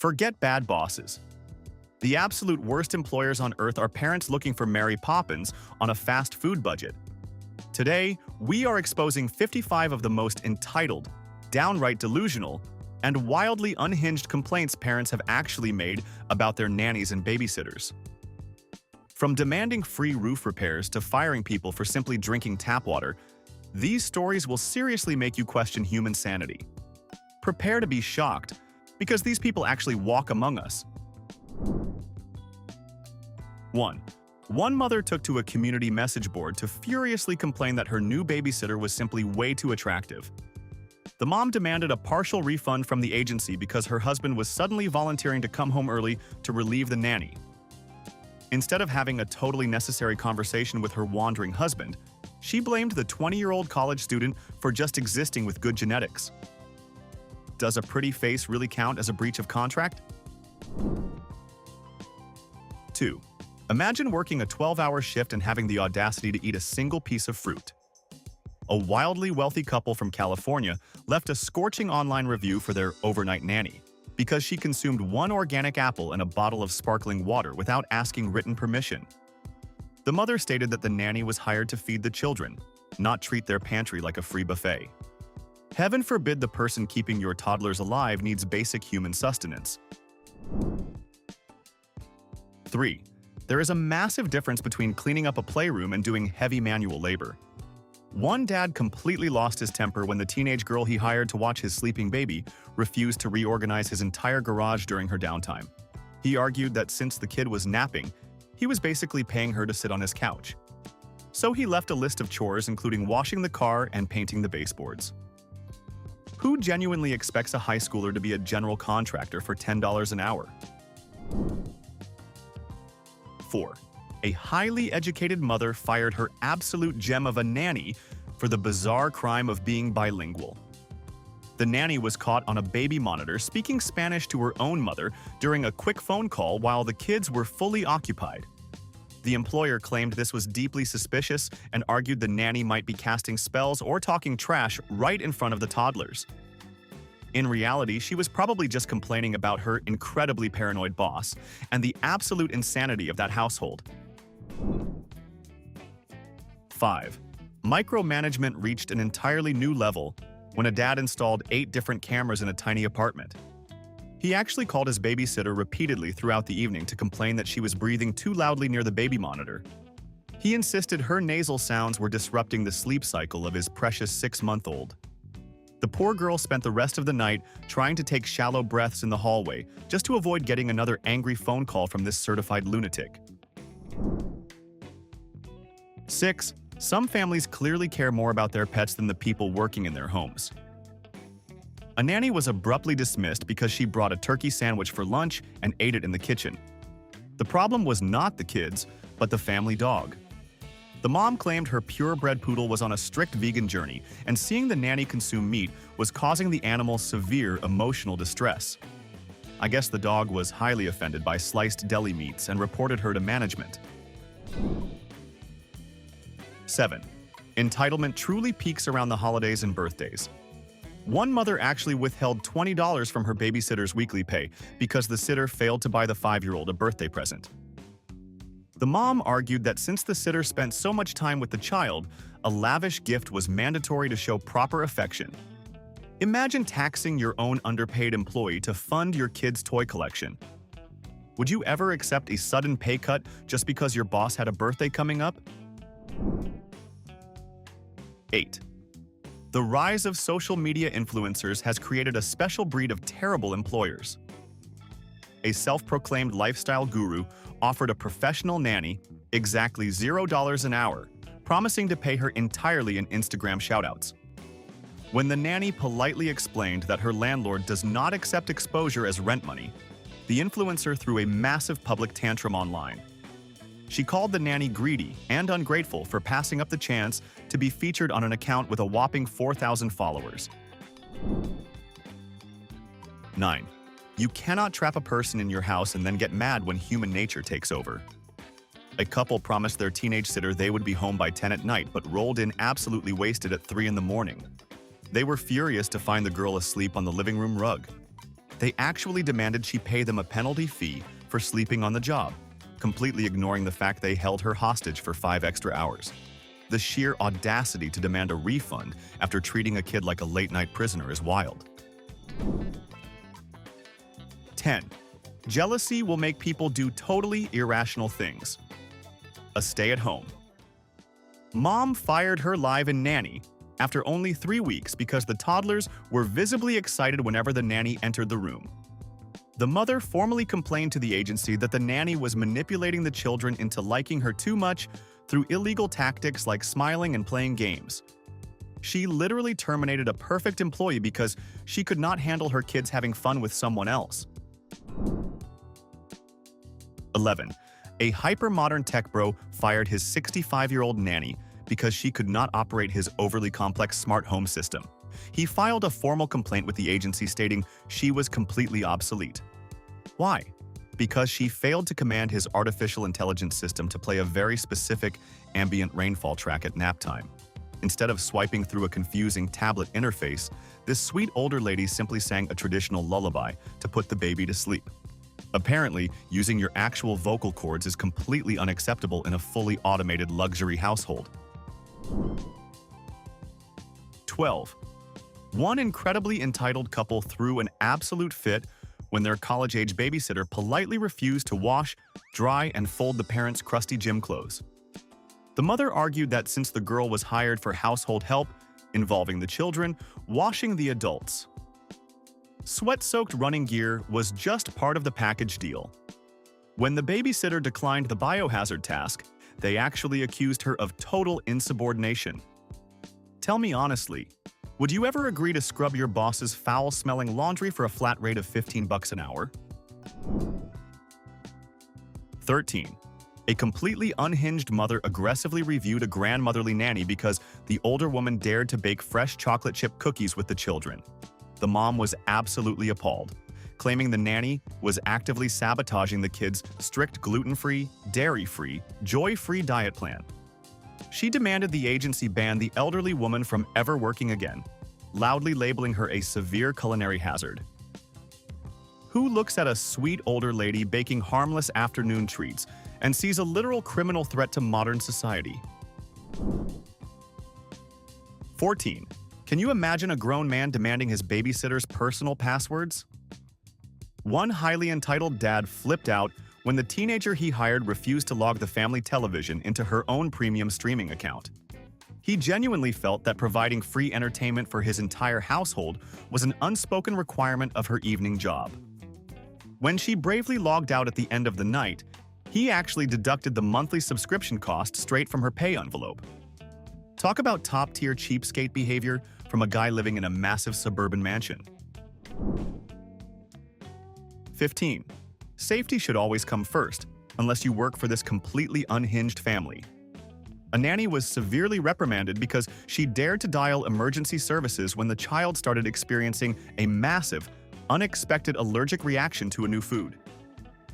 Forget bad bosses. The absolute worst employers on earth are parents looking for Mary Poppins on a fast food budget. Today, we are exposing 55 of the most entitled, downright delusional, and wildly unhinged complaints parents have actually made about their nannies and babysitters. From demanding free roof repairs to firing people for simply drinking tap water, these stories will seriously make you question human sanity. Prepare to be shocked, because these people actually walk among us. 1. One mother took to a community message board to furiously complain that her new babysitter was simply way too attractive. The mom demanded a partial refund from the agency because her husband was suddenly volunteering to come home early to relieve the nanny. Instead of having a totally necessary conversation with her wandering husband, she blamed the 20-year-old college student for just existing with good genetics. Does a pretty face really count as a breach of contract? 2. Imagine working a 12-hour shift and having the audacity to eat a single piece of fruit. A wildly wealthy couple from California left a scorching online review for their overnight nanny because she consumed one organic apple and a bottle of sparkling water without asking written permission. The mother stated that the nanny was hired to feed the children, not treat their pantry like a free buffet. Heaven forbid the person keeping your toddlers alive needs basic human sustenance. 3. There is a massive difference between cleaning up a playroom and doing heavy manual labor. One dad completely lost his temper when the teenage girl he hired to watch his sleeping baby refused to reorganize his entire garage during her downtime. He argued that since the kid was napping, he was basically paying her to sit on his couch. So he left a list of chores including washing the car and painting the baseboards. Who genuinely expects a high schooler to be a general contractor for $10 an hour? 4. A highly educated mother fired her absolute gem of a nanny for the bizarre crime of being bilingual. The nanny was caught on a baby monitor speaking Spanish to her own mother during a quick phone call while the kids were fully occupied. The employer claimed this was deeply suspicious and argued the nanny might be casting spells or talking trash right in front of the toddlers. In reality, she was probably just complaining about her incredibly paranoid boss and the absolute insanity of that household. 5. Micromanagement reached an entirely new level when a dad installed 8 different cameras in a tiny apartment. He actually called his babysitter repeatedly throughout the evening to complain that she was breathing too loudly near the baby monitor. He insisted her nasal sounds were disrupting the sleep cycle of his precious 6-month-old. The poor girl spent the rest of the night trying to take shallow breaths in the hallway just to avoid getting another angry phone call from this certified lunatic. 6. Some families clearly care more about their pets than the people working in their homes. A nanny was abruptly dismissed because she brought a turkey sandwich for lunch and ate it in the kitchen. The problem was not the kids, but the family dog. The mom claimed her purebred poodle was on a strict vegan journey, and seeing the nanny consume meat was causing the animal severe emotional distress. I guess the dog was highly offended by sliced deli meats and reported her to management. 7. Entitlement truly peaks around the holidays and birthdays. One mother actually withheld $20 from her babysitter's weekly pay because the sitter failed to buy the 5-year-old a birthday present. The mom argued that since the sitter spent so much time with the child, a lavish gift was mandatory to show proper affection. Imagine taxing your own underpaid employee to fund your kid's toy collection. Would you ever accept a sudden pay cut just because your boss had a birthday coming up? 8. The rise of social media influencers has created a special breed of terrible employers. A self-proclaimed lifestyle guru offered a professional nanny exactly $0 an hour, promising to pay her entirely in Instagram shoutouts. When the nanny politely explained that her landlord does not accept exposure as rent money, the influencer threw a massive public tantrum online. She called the nanny greedy and ungrateful for passing up the chance to be featured on an account with a whopping 4,000 followers. 9. You cannot trap a person in your house and then get mad when human nature takes over. A couple promised their teenage sitter they would be home by 10 at night but rolled in absolutely wasted at 3 in the morning. They were furious to find the girl asleep on the living room rug. They actually demanded she pay them a penalty fee for sleeping on the job, completely ignoring the fact they held her hostage for 5 extra hours. The sheer audacity to demand a refund after treating a kid like a late-night prisoner is wild. 10. Jealousy will make people do totally irrational things. A stay-at-home. Mom fired her live-in nanny after only 3 weeks because the toddlers were visibly excited whenever the nanny entered the room. The mother formally complained to the agency that the nanny was manipulating the children into liking her too much through illegal tactics like smiling and playing games. She literally terminated a perfect employee because she could not handle her kids having fun with someone else. 11. A hyper-modern tech bro fired his 65-year-old nanny because she could not operate his overly complex smart home system. He filed a formal complaint with the agency stating she was completely obsolete. Why? Because she failed to command his artificial intelligence system to play a very specific ambient rainfall track at nap time. Instead of swiping through a confusing tablet interface, this sweet older lady simply sang a traditional lullaby to put the baby to sleep. Apparently, using your actual vocal cords is completely unacceptable in a fully automated luxury household. 12. One incredibly entitled couple threw an absolute fit when their college-age babysitter politely refused to wash, dry, and fold the parents' crusty gym clothes. The mother argued that since the girl was hired for household help, involving the children, washing the adults, sweat-soaked running gear was just part of the package deal. When the babysitter declined the biohazard task, they actually accused her of total insubordination. Tell me honestly, would you ever agree to scrub your boss's foul-smelling laundry for a flat rate of $15 an hour? 13. A completely unhinged mother aggressively reviewed a grandmotherly nanny because the older woman dared to bake fresh chocolate chip cookies with the children. The mom was absolutely appalled, claiming the nanny was actively sabotaging the kids' strict gluten-free, dairy-free, joy-free diet plan. She demanded the agency ban the elderly woman from ever working again, loudly labeling her a severe culinary hazard. Who looks at a sweet older lady baking harmless afternoon treats and sees a literal criminal threat to modern society? 14. Can you imagine a grown man demanding his babysitter's personal passwords? One highly entitled dad flipped out when the teenager he hired refused to log the family television into her own premium streaming account. He genuinely felt that providing free entertainment for his entire household was an unspoken requirement of her evening job. When she bravely logged out at the end of the night, he actually deducted the monthly subscription cost straight from her pay envelope. Talk about top-tier cheapskate behavior from a guy living in a massive suburban mansion. 15. Safety should always come first, unless you work for this completely unhinged family. A nanny was severely reprimanded because she dared to dial emergency services when the child started experiencing a massive, unexpected allergic reaction to a new food.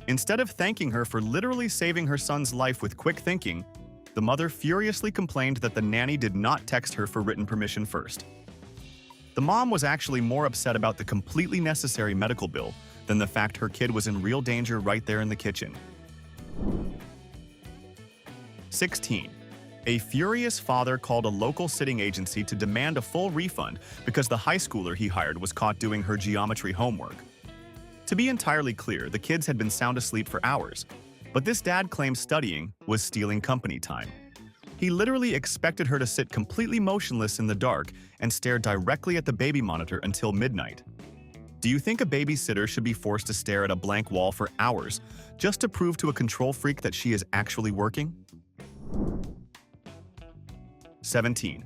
Instead of thanking her for literally saving her son's life with quick thinking, the mother furiously complained that the nanny did not text her for written permission first. The mom was actually more upset about the completely necessary medical bill than the fact her kid was in real danger right there in the kitchen. 16. A furious father called a local sitting agency to demand a full refund because the high schooler he hired was caught doing her geometry homework. To be entirely clear, the kids had been sound asleep for hours, but this dad claimed studying was stealing company time. He literally expected her to sit completely motionless in the dark and stare directly at the baby monitor until midnight. Do you think a babysitter should be forced to stare at a blank wall for hours just to prove to a control freak that she is actually working? 17.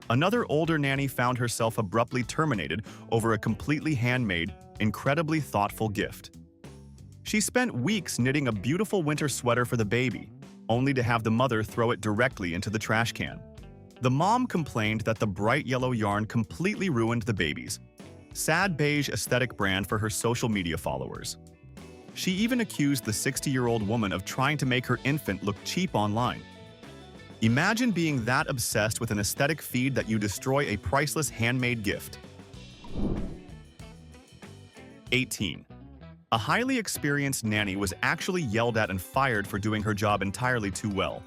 Another older nanny found herself abruptly terminated over a completely handmade, incredibly thoughtful gift. She spent weeks knitting a beautiful winter sweater for the baby, only to have the mother throw it directly into the trash can. The mom complained that the bright yellow yarn completely ruined the baby's sad beige aesthetic brand for her social media followers. She even accused the 60-year-old woman of trying to make her infant look cheap online. Imagine being that obsessed with an aesthetic feed that you destroy a priceless handmade gift. 18. A highly experienced nanny was actually yelled at and fired for doing her job entirely too well.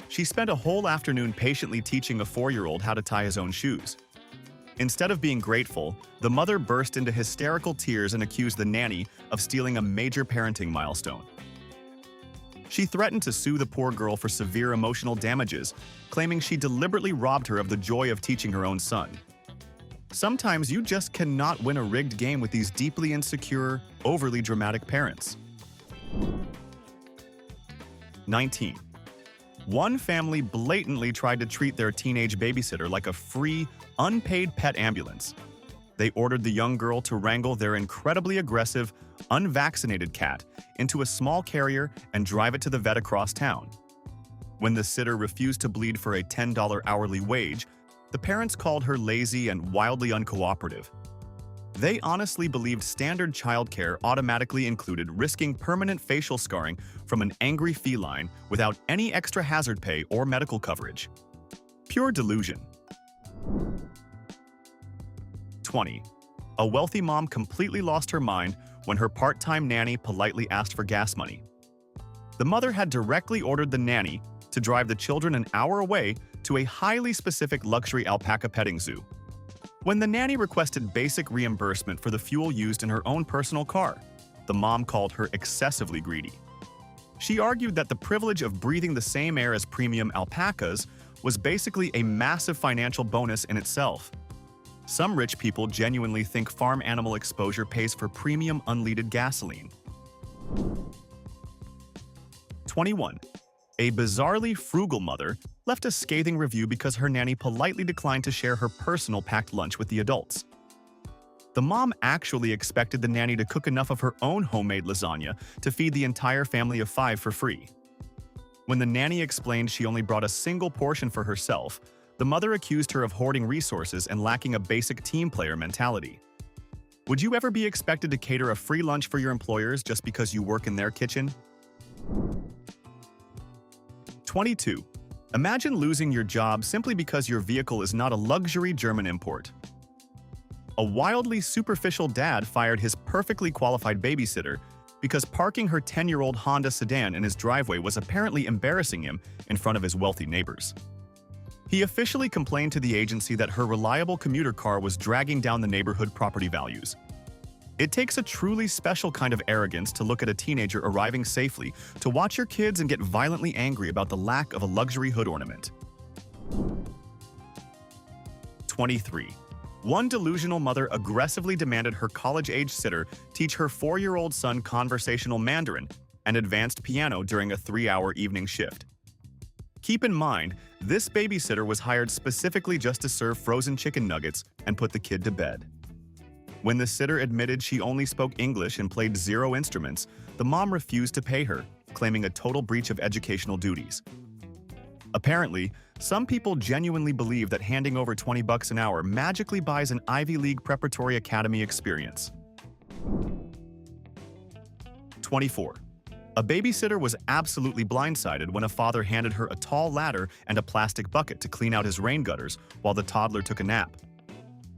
She spent a whole afternoon patiently teaching a 4-year-old how to tie his own shoes. Instead of being grateful, the mother burst into hysterical tears and accused the nanny of stealing a major parenting milestone. She threatened to sue the poor girl for severe emotional damages, claiming she deliberately robbed her of the joy of teaching her own son. Sometimes you just cannot win a rigged game with these deeply insecure, overly dramatic parents. 19. One family blatantly tried to treat their teenage babysitter like a free, unpaid pet ambulance. They ordered the young girl to wrangle their incredibly aggressive, unvaccinated cat into a small carrier and drive it to the vet across town. When the sitter refused to bleed for a $10 hourly wage, the parents called her lazy and wildly uncooperative. They honestly believed standard childcare automatically included risking permanent facial scarring from an angry feline without any extra hazard pay or medical coverage. Pure delusion. 20. A wealthy mom completely lost her mind when her part-time nanny politely asked for gas money. The mother had directly ordered the nanny to drive the children an hour away to a highly specific luxury alpaca petting zoo. When the nanny requested basic reimbursement for the fuel used in her own personal car, the mom called her excessively greedy. She argued that the privilege of breathing the same air as premium alpacas was basically a massive financial bonus in itself. Some rich people genuinely think farm animal exposure pays for premium unleaded gasoline. 21. A bizarrely frugal mother left a scathing review because her nanny politely declined to share her personal packed lunch with the adults. The mom actually expected the nanny to cook enough of her own homemade lasagna to feed the entire family of 5 for free. When the nanny explained she only brought a single portion for herself, the mother accused her of hoarding resources and lacking a basic team player mentality. Would you ever be expected to cater a free lunch for your employers just because you work in their kitchen? 22. Imagine losing your job simply because your vehicle is not a luxury German import. A wildly superficial dad fired his perfectly qualified babysitter because parking her 10-year-old Honda sedan in his driveway was apparently embarrassing him in front of his wealthy neighbors. He officially complained to the agency that her reliable commuter car was dragging down the neighborhood property values. It takes a truly special kind of arrogance to look at a teenager arriving safely, to watch your kids and get violently angry about the lack of a luxury hood ornament. 23. One delusional mother aggressively demanded her college-age sitter teach her 4-year-old son conversational Mandarin and advanced piano during a 3-hour evening shift. Keep in mind, this babysitter was hired specifically just to serve frozen chicken nuggets and put the kid to bed. When the sitter admitted she only spoke English and played 0 instruments, the mom refused to pay her, claiming a total breach of educational duties. Apparently, some people genuinely believe that handing over $20 an hour magically buys an Ivy League preparatory academy experience. 24. A babysitter was absolutely blindsided when a father handed her a tall ladder and a plastic bucket to clean out his rain gutters while the toddler took a nap.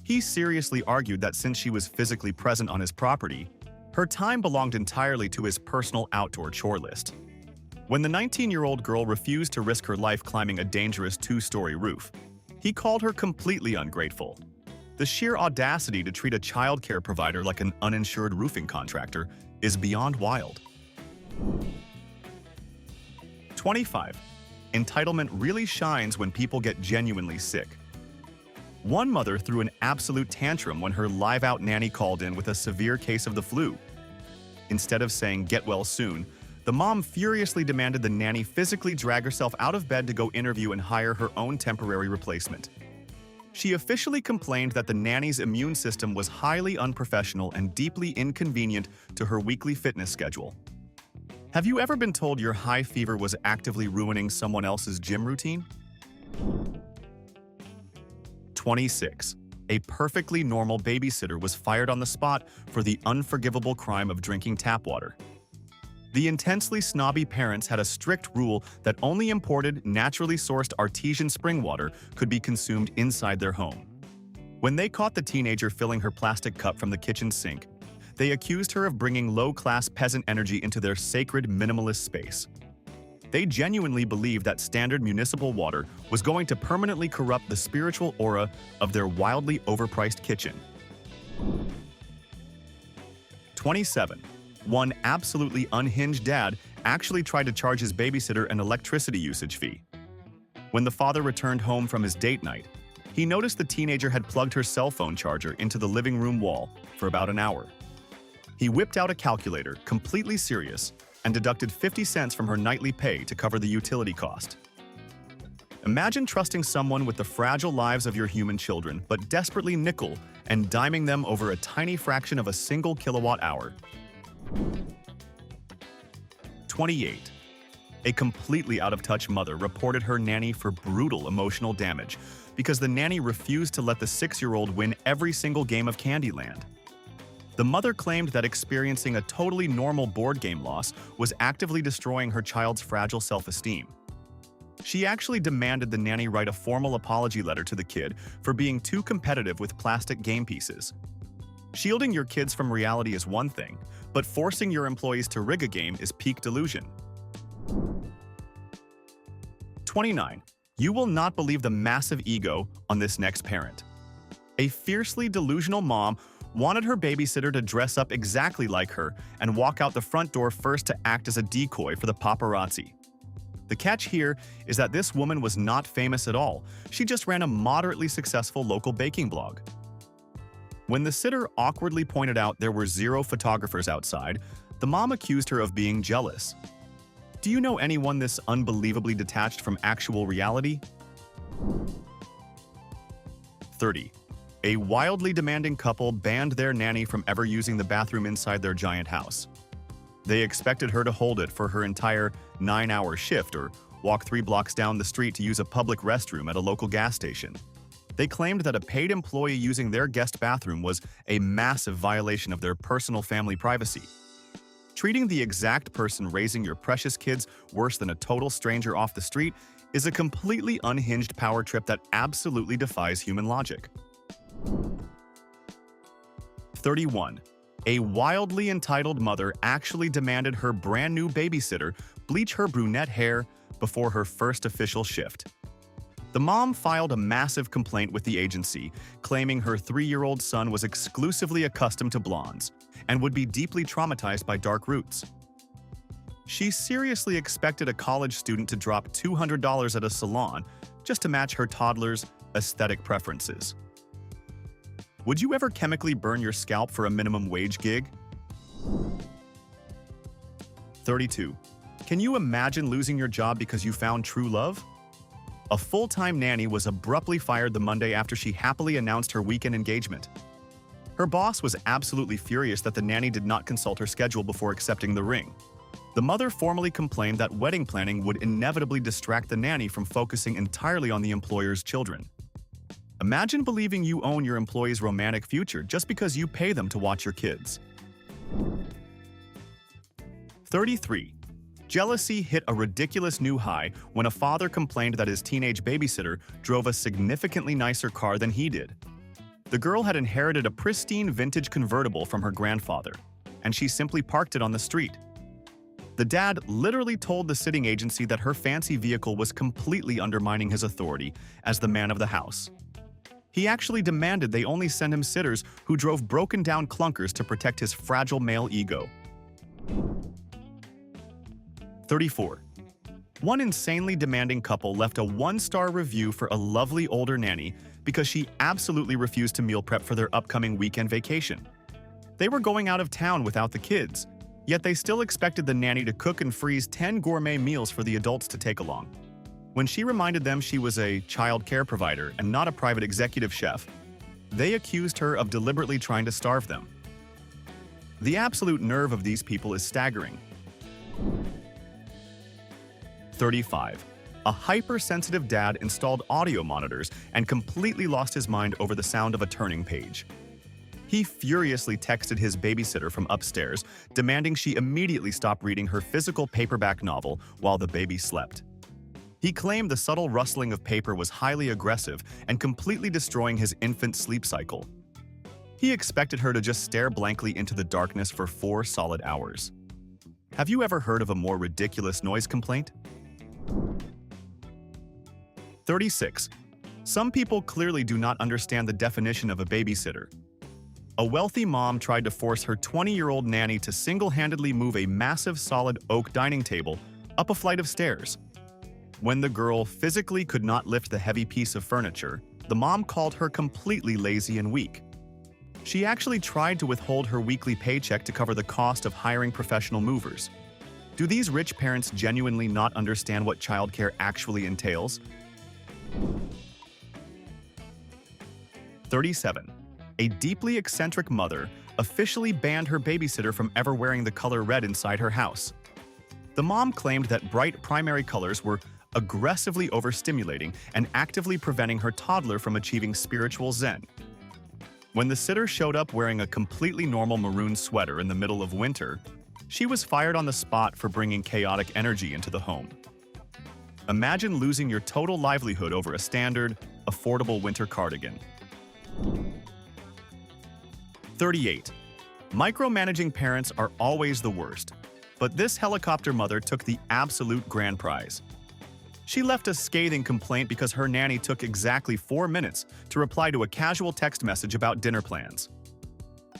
He seriously argued that since she was physically present on his property, her time belonged entirely to his personal outdoor chore list. When the 19-year-old girl refused to risk her life climbing a dangerous 2-story roof, he called her completely ungrateful. The sheer audacity to treat a childcare provider like an uninsured roofing contractor is beyond wild. 25. Entitlement really shines when people get genuinely sick. One mother threw an absolute tantrum when her live-out nanny called in with a severe case of the flu. Instead of saying, "Get well soon," the mom furiously demanded the nanny physically drag herself out of bed to go interview and hire her own temporary replacement. She officially complained that the nanny's immune system was highly unprofessional and deeply inconvenient to her weekly fitness schedule. Have you ever been told your high fever was actively ruining someone else's gym routine? 26. A perfectly normal babysitter was fired on the spot for the unforgivable crime of drinking tap water. The intensely snobby parents had a strict rule that only imported, naturally sourced artesian spring water could be consumed inside their home. When they caught the teenager filling her plastic cup from the kitchen sink, they accused her of bringing low-class peasant energy into their sacred minimalist space. They genuinely believed that standard municipal water was going to permanently corrupt the spiritual aura of their wildly overpriced kitchen. 27. One absolutely unhinged dad actually tried to charge his babysitter an electricity usage fee. When the father returned home from his date night, he noticed the teenager had plugged her cell phone charger into the living room wall for about an hour. He whipped out a calculator, completely serious, and deducted 50 cents from her nightly pay to cover the utility cost. Imagine trusting someone with the fragile lives of your human children, but desperately nickel and diming them over a tiny fraction of a single kilowatt hour. 28. A completely out-of-touch mother reported her nanny for brutal emotional damage because the nanny refused to let the 6-year-old win every single game of Candyland. The mother claimed that experiencing a totally normal board game loss was actively destroying her child's fragile self-esteem. She actually demanded the nanny write a formal apology letter to the kid for being too competitive with plastic game pieces. Shielding your kids from reality is one thing, but forcing your employees to rig a game is peak delusion. 29. You will not believe the massive ego on this next parent. A fiercely delusional mom wanted her babysitter to dress up exactly like her and walk out the front door first to act as a decoy for the paparazzi. The catch here is that this woman was not famous at all. She just ran a moderately successful local baking blog. When the sitter awkwardly pointed out there were 0 photographers outside, the mom accused her of being jealous. Do you know anyone this unbelievably detached from actual reality? 30. A wildly demanding couple banned their nanny from ever using the bathroom inside their giant house. They expected her to hold it for her entire 9-hour shift or walk 3 blocks down the street to use a public restroom at a local gas station. They claimed that a paid employee using their guest bathroom was a massive violation of their personal family privacy. Treating the exact person raising your precious kids worse than a total stranger off the street is a completely unhinged power trip that absolutely defies human logic. 31. A wildly entitled mother actually demanded her brand new babysitter bleach her brunette hair before her first official shift. The mom filed a massive complaint with the agency, claiming her 3-year-old son was exclusively accustomed to blondes and would be deeply traumatized by dark roots. She seriously expected a college student to drop $200 at a salon just to match her toddler's aesthetic preferences. Would you ever chemically burn your scalp for a minimum wage gig? 32. Can you imagine losing your job because you found true love? A full-time nanny was abruptly fired the Monday after she happily announced her weekend engagement. Her boss was absolutely furious that the nanny did not consult her schedule before accepting the ring. The mother formally complained that wedding planning would inevitably distract the nanny from focusing entirely on the employer's children. Imagine believing you own your employee's romantic future just because you pay them to watch your kids. 33. Jealousy hit a ridiculous new high when a father complained that his teenage babysitter drove a significantly nicer car than he did. The girl had inherited a pristine vintage convertible from her grandfather, and she simply parked it on the street. The dad literally told the sitting agency that her fancy vehicle was completely undermining his authority as the man of the house. He actually demanded they only send him sitters who drove broken-down clunkers to protect his fragile male ego. 34. One insanely demanding couple left a 1-star review for a lovely older nanny because she absolutely refused to meal prep for their upcoming weekend vacation. They were going out of town without the kids, yet they still expected the nanny to cook and freeze 10 gourmet meals for the adults to take along. When she reminded them she was a childcare provider and not a private executive chef, they accused her of deliberately trying to starve them. The absolute nerve of these people is staggering. 35. A hypersensitive dad installed audio monitors and completely lost his mind over the sound of a turning page. He furiously texted his babysitter from upstairs, demanding she immediately stop reading her physical paperback novel while the baby slept. He claimed the subtle rustling of paper was highly aggressive and completely destroying his infant's sleep cycle. He He expected her to just stare blankly into the darkness for 4 solid hours. Have you ever heard of a more ridiculous noise complaint? 36. Some people clearly do not understand the definition of a babysitter. A wealthy mom tried to force her 20-year-old nanny to single-handedly move a massive solid oak dining table up a flight of stairs. When the girl physically could not lift the heavy piece of furniture, the mom called her completely lazy and weak. She actually tried to withhold her weekly paycheck to cover the cost of hiring professional movers. Do these rich parents genuinely not understand what childcare actually entails? 37. A deeply eccentric mother officially banned her babysitter from ever wearing the color red inside her house. The mom claimed that bright primary colors were aggressively overstimulating and actively preventing her toddler from achieving spiritual zen. When the sitter showed up wearing a completely normal maroon sweater in the middle of winter, she was fired on the spot for bringing chaotic energy into the home. Imagine losing your total livelihood over a standard, affordable winter cardigan. 38. Micromanaging parents are always the worst, but this helicopter mother took the absolute grand prize. She left a scathing complaint because her nanny took exactly 4 minutes to reply to a casual text message about dinner plans.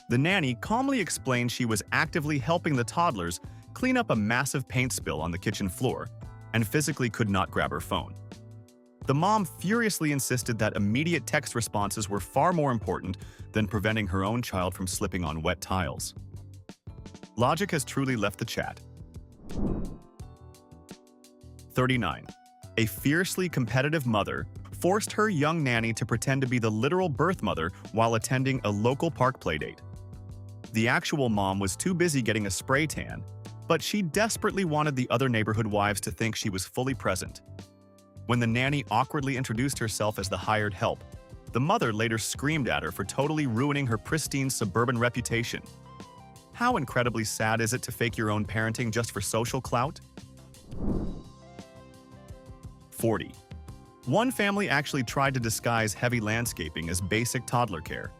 The nanny calmly explained she was actively helping the toddlers clean up a massive paint spill on the kitchen floor and physically could not grab her phone. The mom furiously insisted that immediate text responses were far more important than preventing her own child from slipping on wet tiles. Logic has truly left the chat. 39. A fiercely competitive mother forced her young nanny to pretend to be the literal birth mother while attending a local park playdate. The actual mom was too busy getting a spray tan, but she desperately wanted the other neighborhood wives to think she was fully present. When the nanny awkwardly introduced herself as the hired help, the mother later screamed at her for totally ruining her pristine suburban reputation. How incredibly sad is it to fake your own parenting just for social clout? 40. One family actually tried to disguise heavy landscaping as basic toddler care.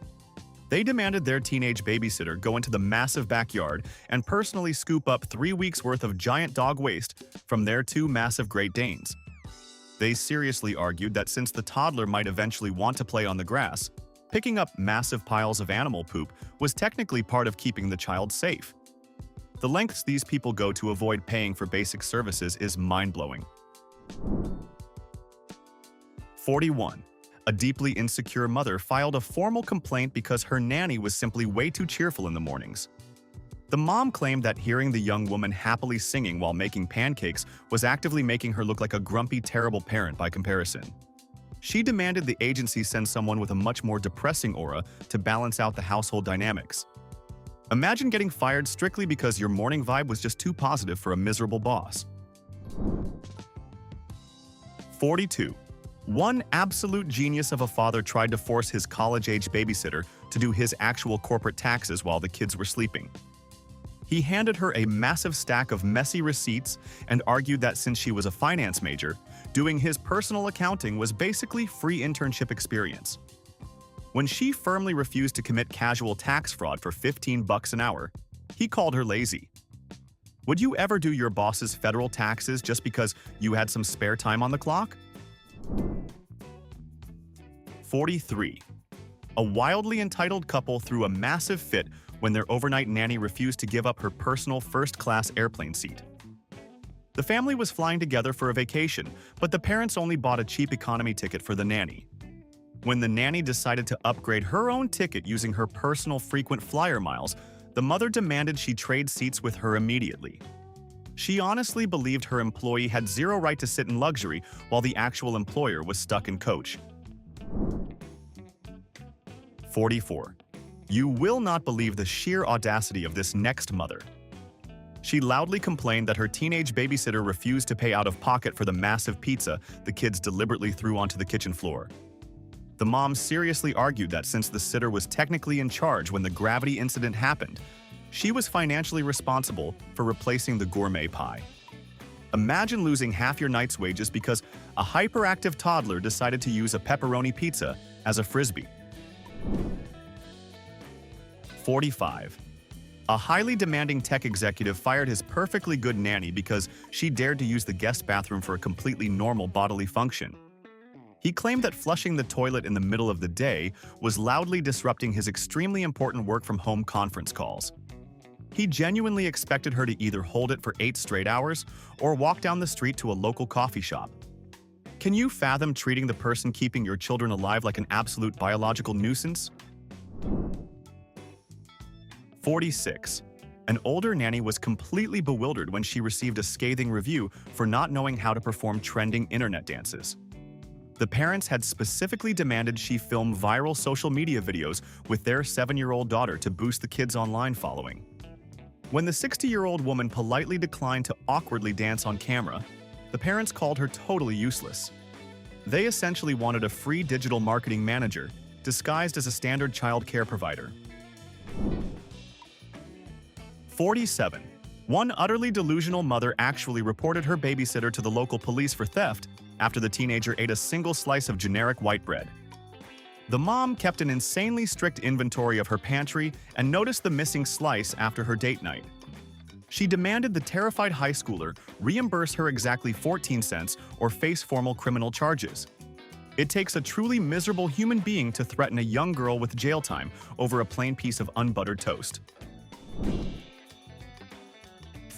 They demanded their teenage babysitter go into the massive backyard and personally scoop up 3 weeks' worth of giant dog waste from their 2 massive Great Danes. They seriously argued that since the toddler might eventually want to play on the grass, picking up massive piles of animal poop was technically part of keeping the child safe. The lengths these people go to avoid paying for basic services is mind-blowing. 41. A deeply insecure mother filed a formal complaint because her nanny was simply way too cheerful in the mornings. The mom claimed that hearing the young woman happily singing while making pancakes was actively making her look like a grumpy, terrible parent by comparison. She demanded the agency send someone with a much more depressing aura to balance out the household dynamics. Imagine getting fired strictly because your morning vibe was just too positive for a miserable boss. 42. One absolute genius of a father tried to force his college-age babysitter to do his actual corporate taxes while the kids were sleeping. He handed her a massive stack of messy receipts and argued that since she was a finance major, doing his personal accounting was basically free internship experience. When she firmly refused to commit casual tax fraud for $15 an hour, he called her lazy. Would you ever do your boss's federal taxes just because you had some spare time on the clock? 43. A wildly entitled couple threw a massive fit when their overnight nanny refused to give up her personal first-class airplane seat. The family was flying together for a vacation, but the parents only bought a cheap economy ticket for the nanny. When the nanny decided to upgrade her own ticket using her personal frequent flyer miles, the mother demanded she trade seats with her immediately. She honestly believed her employee had zero right to sit in luxury while the actual employer was stuck in coach. 44. You will not believe the sheer audacity of this next mother. She loudly complained that her teenage babysitter refused to pay out of pocket for the massive pizza the kids deliberately threw onto the kitchen floor. The mom seriously argued that since the sitter was technically in charge when the gravity incident happened, she was financially responsible for replacing the gourmet pie. Imagine losing half your night's wages because a hyperactive toddler decided to use a pepperoni pizza as a frisbee. 45. A highly demanding tech executive fired his perfectly good nanny because she dared to use the guest bathroom for a completely normal bodily function. He claimed that flushing the toilet in the middle of the day was loudly disrupting his extremely important work-from-home conference calls. He genuinely expected her to either hold it for 8 straight hours or walk down the street to a local coffee shop. Can you fathom treating the person keeping your children alive like an absolute biological nuisance? 46. An older nanny was completely bewildered when she received a scathing review for not knowing how to perform trending internet dances. The parents had specifically demanded she film viral social media videos with their 7-year-old daughter to boost the kids' online following. When the 60-year-old woman politely declined to awkwardly dance on camera, the parents called her totally useless. They essentially wanted a free digital marketing manager, disguised as a standard child care provider. 47. One utterly delusional mother actually reported her babysitter to the local police for theft after the teenager ate a single slice of generic white bread. The mom kept an insanely strict inventory of her pantry and noticed the missing slice after her date night. She demanded the terrified high schooler reimburse her exactly 14 cents or face formal criminal charges. It takes a truly miserable human being to threaten a young girl with jail time over a plain piece of unbuttered toast.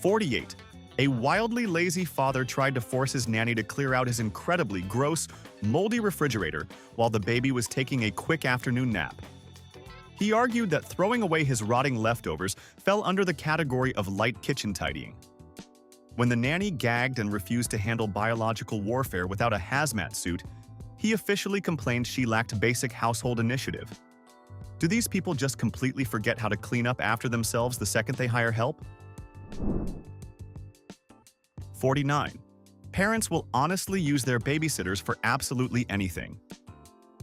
48. A wildly lazy father tried to force his nanny to clear out his incredibly gross, moldy refrigerator while the baby was taking a quick afternoon nap. He argued that throwing away his rotting leftovers fell under the category of light kitchen tidying. When the nanny gagged and refused to handle biological warfare without a hazmat suit, he officially complained she lacked basic household initiative. Do these people just completely forget how to clean up after themselves the second they hire help? 49. Parents will honestly use their babysitters for absolutely anything.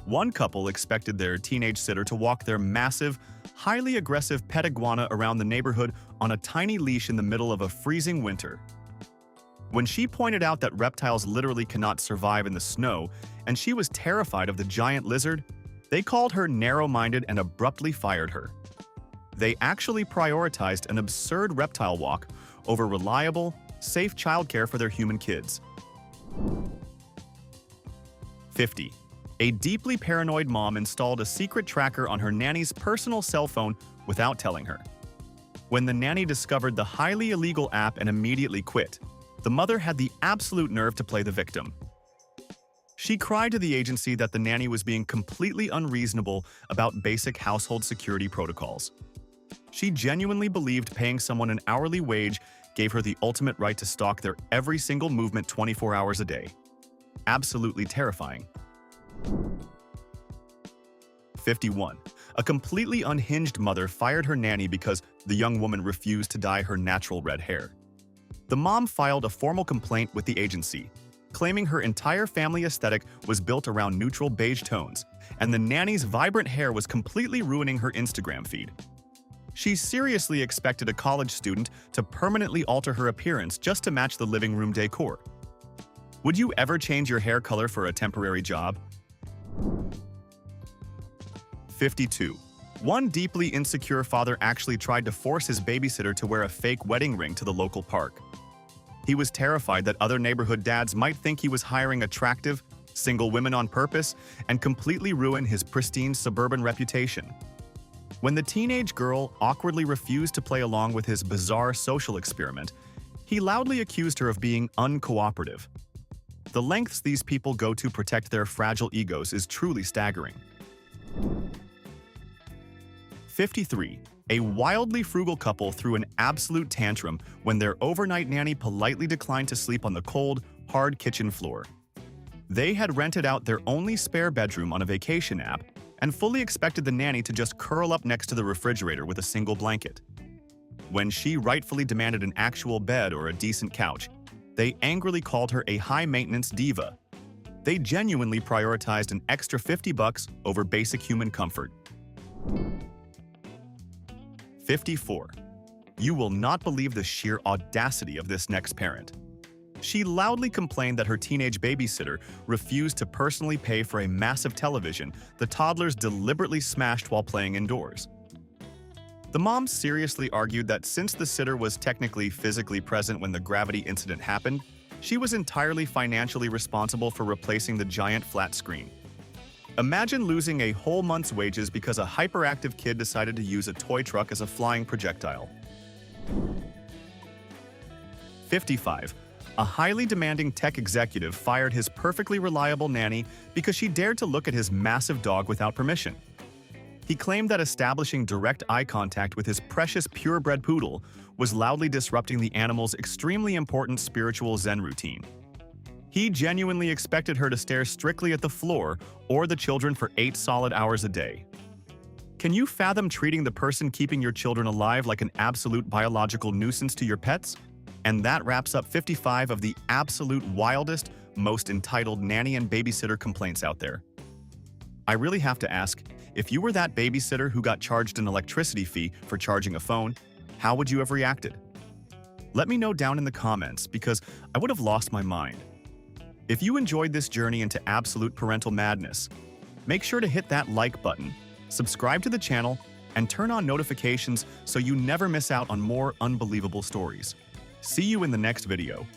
One couple expected their teenage sitter to walk their massive, highly aggressive pet iguana around the neighborhood on a tiny leash in the middle of a freezing winter. When she pointed out that reptiles literally cannot survive in the snow and she was terrified of the giant lizard, they called her narrow-minded and abruptly fired her. They actually prioritized an absurd reptile walk over reliable, safe childcare for their human kids. 50. A deeply paranoid mom installed a secret tracker on her nanny's personal cell phone without telling her. When the nanny discovered the highly illegal app and immediately quit, the mother had the absolute nerve to play the victim. She cried to the agency that the nanny was being completely unreasonable about basic household security protocols. She genuinely believed paying someone an hourly wage gave her the ultimate right to stalk their every single movement 24 hours a day. Absolutely terrifying. 51. A completely unhinged mother fired her nanny because the young woman refused to dye her natural red hair. The mom filed a formal complaint with the agency, claiming her entire family aesthetic was built around neutral beige tones, and the nanny's vibrant hair was completely ruining her Instagram feed. She seriously expected a college student to permanently alter her appearance just to match the living room decor. Would you ever change your hair color for a temporary job? 52. One deeply insecure father actually tried to force his babysitter to wear a fake wedding ring to the local park. He was terrified that other neighborhood dads might think he was hiring attractive, single women on purpose and completely ruin his pristine suburban reputation. When the teenage girl awkwardly refused to play along with his bizarre social experiment, he loudly accused her of being uncooperative. The lengths these people go to protect their fragile egos is truly staggering. 53. A wildly frugal couple threw an absolute tantrum when their overnight nanny politely declined to sleep on the cold, hard kitchen floor. They had rented out their only spare bedroom on a vacation app and fully expected the nanny to just curl up next to the refrigerator with a single blanket. When she rightfully demanded an actual bed or a decent couch, they angrily called her a high-maintenance diva. They genuinely prioritized an extra $50 over basic human comfort. 54. You will not believe the sheer audacity of this next parent. She loudly complained that her teenage babysitter refused to personally pay for a massive television the toddlers deliberately smashed while playing indoors. The mom seriously argued that since the sitter was technically physically present when the gravity incident happened, she was entirely financially responsible for replacing the giant flat screen. Imagine losing a whole month's wages because a hyperactive kid decided to use a toy truck as a flying projectile. 55. A highly demanding tech executive fired his perfectly reliable nanny because she dared to look at his massive dog without permission. He claimed that establishing direct eye contact with his precious purebred poodle was loudly disrupting the animal's extremely important spiritual Zen routine. He genuinely expected her to stare strictly at the floor or the children for 8 solid hours a day. Can you fathom treating the person keeping your children alive like an absolute biological nuisance to your pets? And that wraps up 55 of the absolute wildest, most entitled nanny and babysitter complaints out there. I really have to ask, if you were that babysitter who got charged an electricity fee for charging a phone, how would you have reacted? Let me know down in the comments because I would have lost my mind. If you enjoyed this journey into absolute parental madness, make sure to hit that like button, subscribe to the channel, and turn on notifications so you never miss out on more unbelievable stories. See you in the next video.